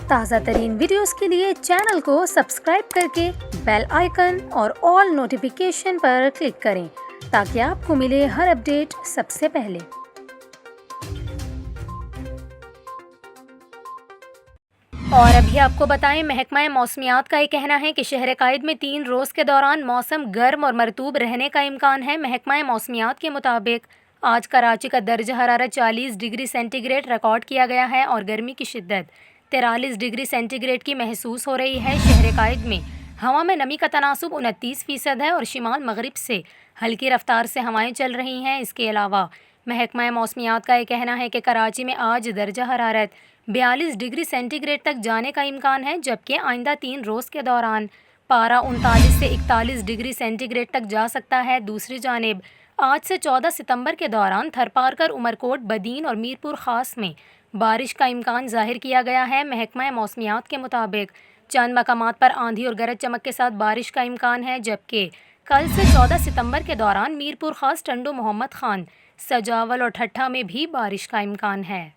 ताज़ा तरीन वीडियोस के लिए चैनल को सब्सक्राइब करके बेल आइकन और ऑल नोटिफिकेशन पर क्लिक करें ताकि आपको मिले हर अपडेट सबसे पहले। और अभी आपको बताएं, महकमा मौसमियात का ये कहना है कि शहर कायद में 3 रोज़ के दौरान मौसम गर्म और मरतूब रहने का इम्कान है। महकमा मौसमियात के मुताबिक आज कराची का दर्जा हरारत 40 डिग्री सेंटीग्रेड रिकॉर्ड किया गया है और गर्मी की शिद्दत 43 डिग्री सेंटीग्रेड की महसूस हो रही है। शहर कायद में हवा में नमी का तनासुब 29% है और शिमाल मगरिब से हल्की रफ्तार से हवाएं चल रही हैं। इसके अलावा महकमा मौसमियात का ये कहना है कि कराची में आज दर्जा हरारत 42 डिग्री सेंटीग्रेड तक जाने का इम्कान है, जबकि आइंदा 3 रोज़ के दौरान पारा 39 से 41 डिग्री सेंटीग्रेड तक जा सकता है। दूसरी जानिब आज से 14 सितंबर के दौरान थरपारकर, उमरकोट, बदीन और मीरपुर ख़ास में बारिश का इम्कान जाहिर किया गया है। महकमा मौसमियात के मुताबिक चंद मकामात पर आंधी और गरज चमक के साथ बारिश का इम्कान है, जबकि कल से 14 सितंबर के दौरान मीरपुर ख़ास, टंडो, मोहम्मद खान, सजावल और ठट्ठा में भी बारिश का इम्कान है।